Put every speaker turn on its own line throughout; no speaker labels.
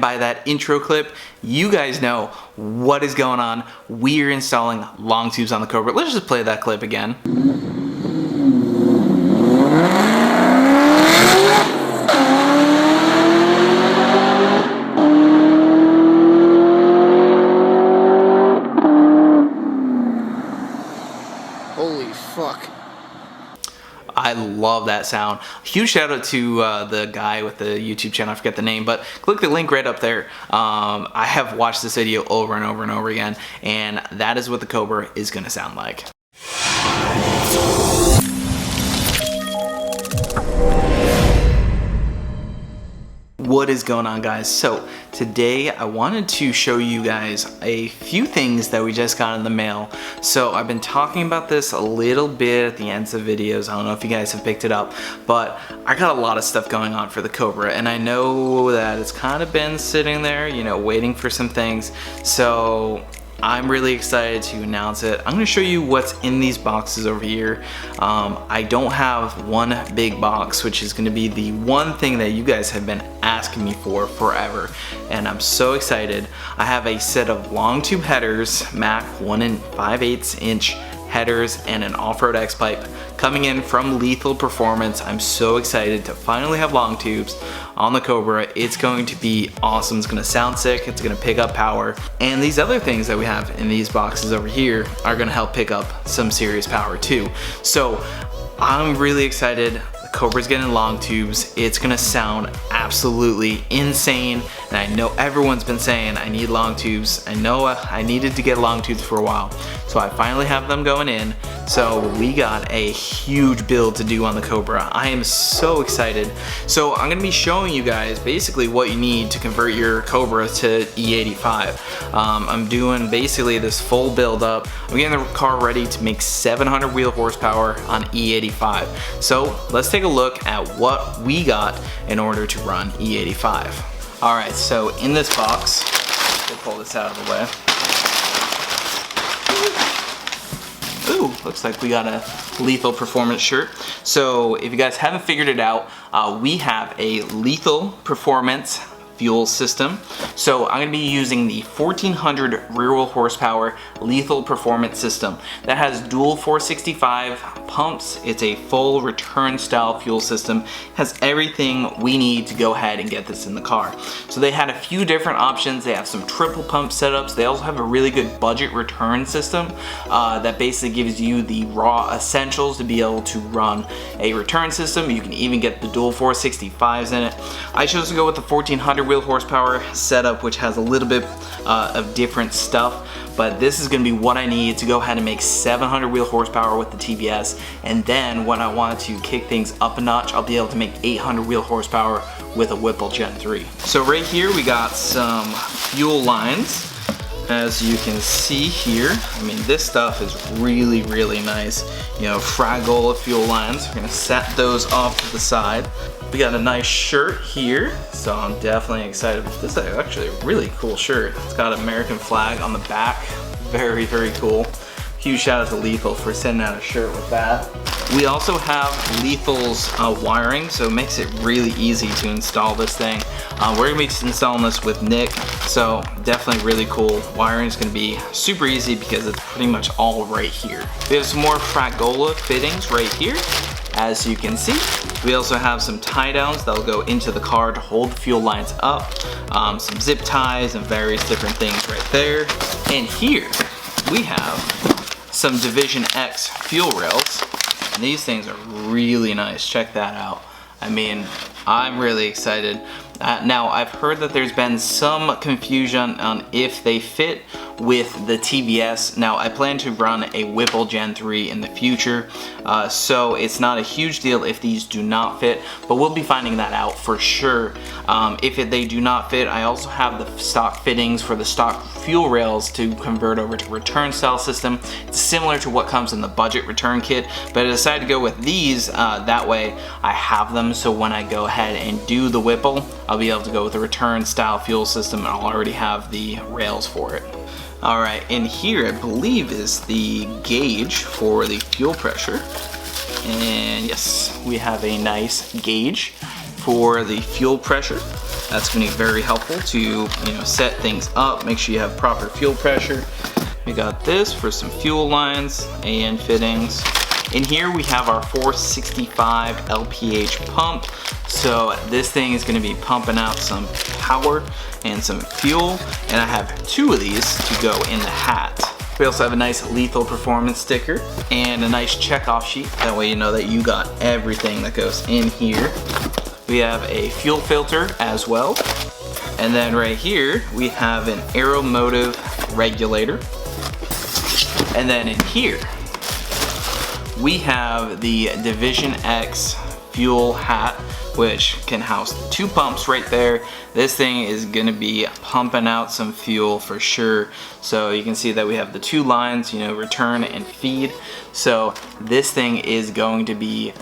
by that intro clip, you guys know what is going on. We are installing long tubes on the Cobra. Let's just play that clip again.
Holy fuck.
I love that sound. Huge shout out to the guy with the YouTube channel, I forget the name, but click the link right up there. I have watched this video over and over and over again, and that is what the Cobra is gonna sound like. What is going on, guys? So today I wanted to show you guys a few things that we just got in the mail. So I've been talking about this a little bit at the ends of videos. I don't know if you guys have picked it up, but I got a lot of stuff going on for the Cobra, and I know that it's kind of been sitting there, you know, waiting for some things. So I'm really excited to announce it. I'm gonna show you what's in these boxes over here. I don't have one big box, which is gonna be the one thing that you guys have been asking me for forever, and I'm so excited. I have a set of long tube headers, Mac 1 5/8 inch headers, and an off-road X pipe coming in from Lethal Performance. I'm so excited to finally have long tubes on the Cobra. It's going to be awesome. It's gonna sound sick, it's gonna pick up power, and these other things that we have in these boxes over here are gonna help pick up some serious power too. So I'm really excited. Cobra's getting long tubes. It's gonna sound absolutely insane, and I know everyone's been saying I need long tubes. I know I needed to get long tubes for a while, so I finally have them going in. So we got a huge build to do on the Cobra. I am so excited. So I'm gonna be showing you guys basically what you need to convert your Cobra to E85. I'm doing basically this full build up. I'm getting the car ready to make 700 wheel horsepower on E85. So let's take a look at what we got in order to run E85. All right, so in this box, we'll pull this out of the way. Ooh, looks like we got a Lethal Performance shirt. So if you guys haven't figured it out, we have a Lethal Performance fuel system. So I'm gonna be using the 1400 rear wheel horsepower Lethal Performance system that has dual 465 pumps. It's a full return style fuel system. It has everything we need to go ahead and get this in the car. So they had a few different options. They have some triple pump setups. They also have a really good budget return system that basically gives you the raw essentials to be able to run a return system. You can even get the dual 465s in it. I chose to go with the 1400 wheel horsepower setup, which has a little bit of different stuff, but this is going to be what I need to go ahead and make 700 wheel horsepower with the TBS, and then when I want to kick things up a notch, I'll be able to make 800 wheel horsepower with a Whipple Gen 3. So right here we got some fuel lines. As you can see here, I mean, this stuff is really, really nice. You know, Fragola fuel lines. We're gonna set those off to the side. We got a nice shirt here, so I'm definitely excited. This is actually a really cool shirt. It's got an American flag on the back. Very, very cool. Huge shout out to Lethal for sending out a shirt with that. We also have Lethal's wiring, so it makes it really easy to install this thing. We're gonna be installing this with Nick, so definitely really cool. Wiring is gonna be super easy because it's pretty much all right here. We have some more Fragola fittings right here, as you can see. We also have some tie downs that'll go into the car to hold the fuel lines up, some zip ties and various different things right there. And here we have some Division X fuel rails. And these things are really nice. Check that out. I mean, I'm really excited. Now, I've heard that there's been some confusion on if they fit with the TBS. Now, I plan to run a Whipple Gen 3 in the future, so it's not a huge deal if these do not fit, but we'll be finding that out for sure. If they do not fit, I also have the stock fittings for the stock fuel rails to convert over to return style system. It's similar to what comes in the budget return kit, but I decided to go with these. That way I have them, so when I go ahead and do the Whipple, I'll be able to go with the return style fuel system, and I'll already have the rails for it. Alright, and here I believe is the gauge for the fuel pressure. And yes, we have a nice gauge for the fuel pressure. That's going to be very helpful to, set things up, make sure you have proper fuel pressure. We got this for some fuel lines and fittings. In here we have our 465 Lph pump. So this thing is going to be pumping out some power and some fuel, and I have 2 of these to go in the hat. We also have a nice Lethal Performance sticker and a nice checkoff sheet. That way you know that you got everything that goes in here. We have a fuel filter as well. And then right here we have an aeromotive regulator. And then in here we have the Division X fuel hat, which can house 2 pumps right there. This thing is gonna be pumping out some fuel for sure. So you can see that we have the 2 lines, return and feed. So this thing is going to be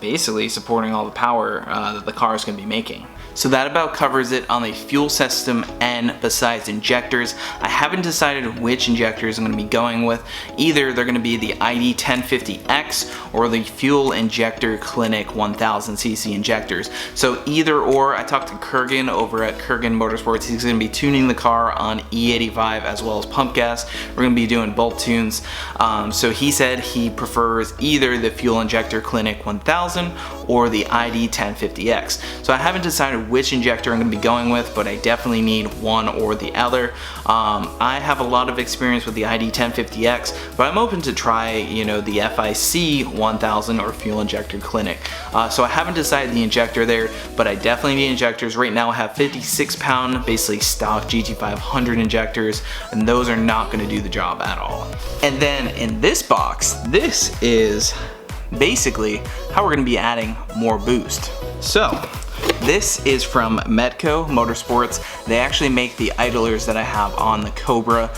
basically supporting all the power that the car is gonna be making. So that about covers it on the fuel system and besides injectors. I haven't decided which injectors I'm going to be going with. Either they're going to be the ID1050X or the Fuel Injector Clinic 1000cc injectors. So either or. I talked to Kurgan over at Kurgan Motorsports. He's going to be tuning the car on E85 as well as pump gas. We're going to be doing both tunes. So he said he prefers either the Fuel Injector Clinic 1000 or the ID1050X. So I haven't decided which injector I'm going to be going with, but I definitely need one or the other. I have a lot of experience with the ID1050X, but I'm open to try, the FIC 1000 or Fuel Injector Clinic. So I haven't decided the injector there, but I definitely need injectors. Right now I have 56-pound, basically stock GT500 injectors, and those are not going to do the job at all. And then in this box, this is basically how we're going to be adding more boost. So this is from Metco Motorsports. They actually make the idlers that I have on the Cobra.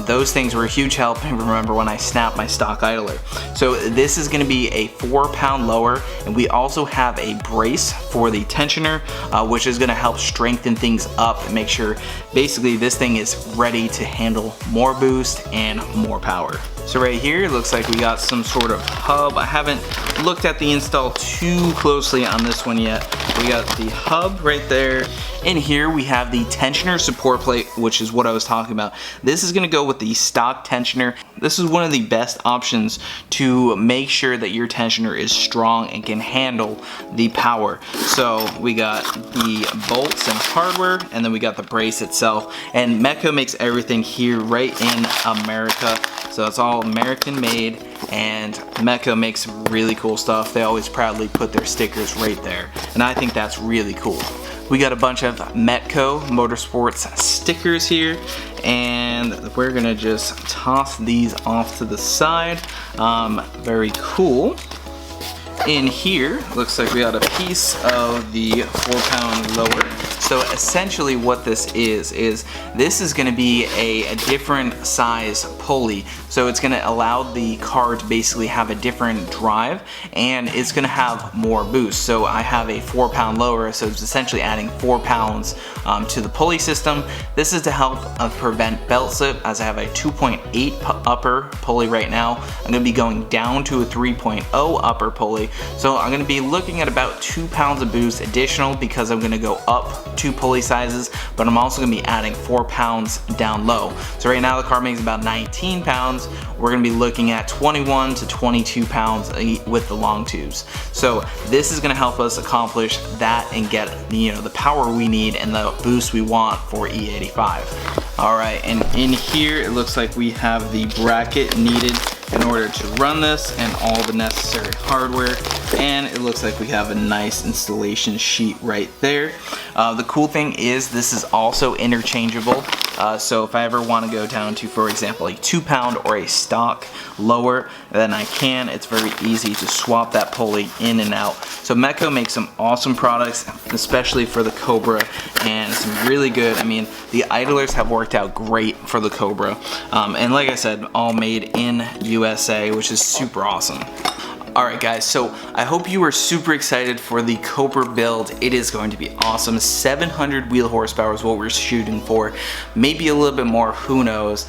Those things were a huge help. I remember when I snapped my stock idler. So this is going to be a 4-pound lower, and we also have a brace for the tensioner, which is going to help strengthen things up and make sure basically this thing is ready to handle more boost and more power. So right here it looks like we got some sort of hub. I haven't looked at the install too closely on this one yet. We got the hub right there. In here we have the tensioner support plate, which is what I was talking about. This is going to go with the stock tensioner. This is one of the best options to make sure that your tensioner is strong and can handle the power. So we got the bolts and hardware, and then we got the brace itself. And Metco makes everything here right in America. So it's all American made, and Metco makes some really cool stuff. They always proudly put their stickers right there, and I think that's really cool. We got a bunch of Metco Motorsports stickers here, and we're gonna just toss these off to the side. Very cool. In here, looks like we got a piece of the 4-pound lower. So essentially what this is this is going to be a different size pulley. So it's going to allow the car to basically have a different drive, and it's going to have more boost. So I have a 4-pound lower, so it's essentially adding 4 pounds to the pulley system. This is to help prevent belt slip, as I have a 2.8 upper pulley right now. I'm going to be going down to a 3.0 upper pulley. So I'm going to be looking at about 2 pounds of boost additional, because I'm going to go up 2 pulley sizes, but I'm also going to be adding 4 pounds down low. So right now the car makes about 19 pounds. We're going to be looking at 21 to 22 pounds with the long tubes. So this is going to help us accomplish that and get the power we need and the boost we want for E85. Alright, and in here it looks like we have the bracket needed in order to run this and all the necessary hardware, and it looks like we have a nice installation sheet right there. The cool thing is this is also interchangeable, so if I ever want to go down to, for example, a 2-pound or a stock lower, then I can. It's very easy to swap that pulley in and out. So Metco makes some awesome products, especially for the Cobra, and some really good, the idlers have worked out great for the Cobra, and like I said, all made in USA, which is super awesome. Alright guys, so I hope you are super excited for the Cobra build. It is going to be awesome. 700 wheel horsepower is what we're shooting for. Maybe a little bit more, who knows.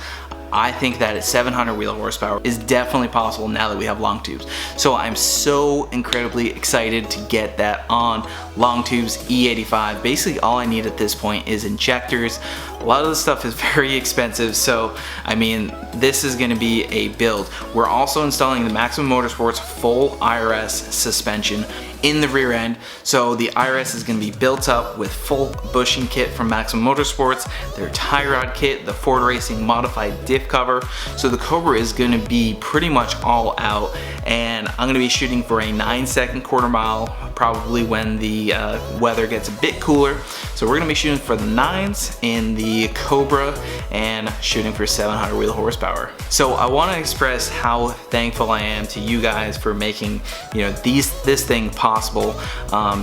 I think that at 700 wheel horsepower is definitely possible now that we have long tubes. So I'm so incredibly excited to get that on LONGTUBES E85. Basically all I need at this point is injectors. A lot of the stuff is very expensive, so I mean, this is going to be a build. We're also installing the Maximum Motorsports full IRS suspension in the rear end, so the IRS is going to be built up with full bushing kit from Maximum Motorsports, their tie rod kit, the Ford Racing modified diff cover. So the Cobra is going to be pretty much all out, and I'm going to be shooting for a 9-second quarter mile, probably when the weather gets a bit cooler. So we're going to be shooting for the 9s in the Cobra and shooting for 700 wheel horsepower. So I want to express how thankful I am to you guys for making, you know, this thing possible,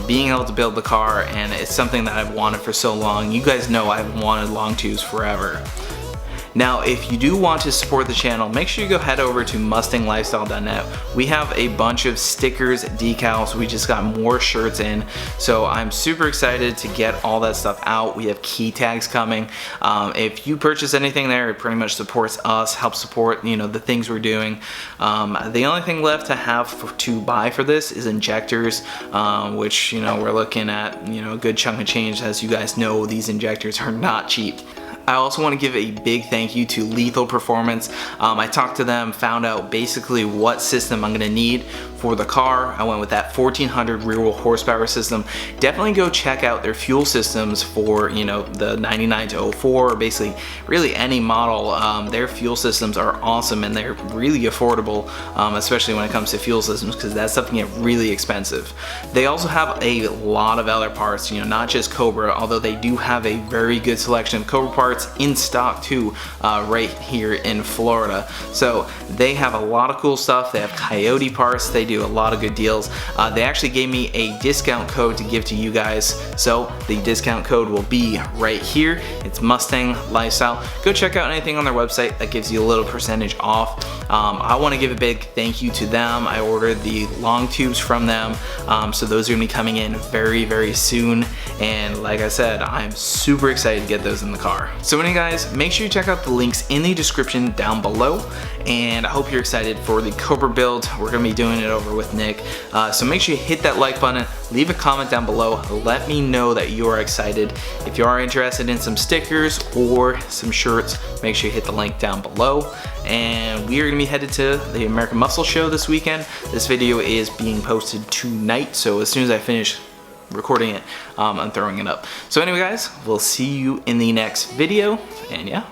being able to build the car, and it's something that I've wanted for so long. You guys know I've wanted long tubes forever. Now, if you do want to support the channel, make sure you go head over to MustangLifestyle.net. We have a bunch of stickers, decals, we just got more shirts in, so I'm super excited to get all that stuff out. We have key tags coming. If you purchase anything there, it pretty much supports us, helps support, you know, the things we're doing. The only thing left to buy for this is injectors, which, you know, we're looking at, you know, a good chunk of change. As you guys know, these injectors are not cheap. I also want to give a big thank you to Lethal Performance. I talked to them, found out basically what system I'm going to need for the car. I went with that 1400 rear wheel horsepower system. Definitely go check out their fuel systems for, you know, the 99 to 04, or basically really any model. Their fuel systems are awesome and they're really affordable, especially when it comes to fuel systems, because that stuff can get really expensive. They also have a lot of other parts, you know, not just Cobra, although they do have a very good selection of Cobra parts in stock too, right here in Florida. So they have a lot of cool stuff. They have Coyote parts. They do a lot of good deals. They actually gave me a discount code to give to you guys, so the discount code will be right here. It's Mustang Lifestyle. Go check out anything on their website that gives you a little percentage off. I want to give a big thank you to them. I ordered the long tubes from them, so those are gonna be coming in very, very soon, and like I said, I'm super excited to get those in the car. So anyway guys, make sure you check out the links in the description down below, and I hope you're excited for the Cobra build. We're gonna be doing it over with Nick, so make sure you hit that like button, leave a comment down below, let me know that you are excited. If you are interested in some stickers or some shirts, make sure you hit the link down below. And we are gonna be headed to the American Muscle Show this weekend. This video is being posted tonight, so as soon as I finish recording it, I'm throwing it up. So anyway guys, we'll see you in the next video, and yeah,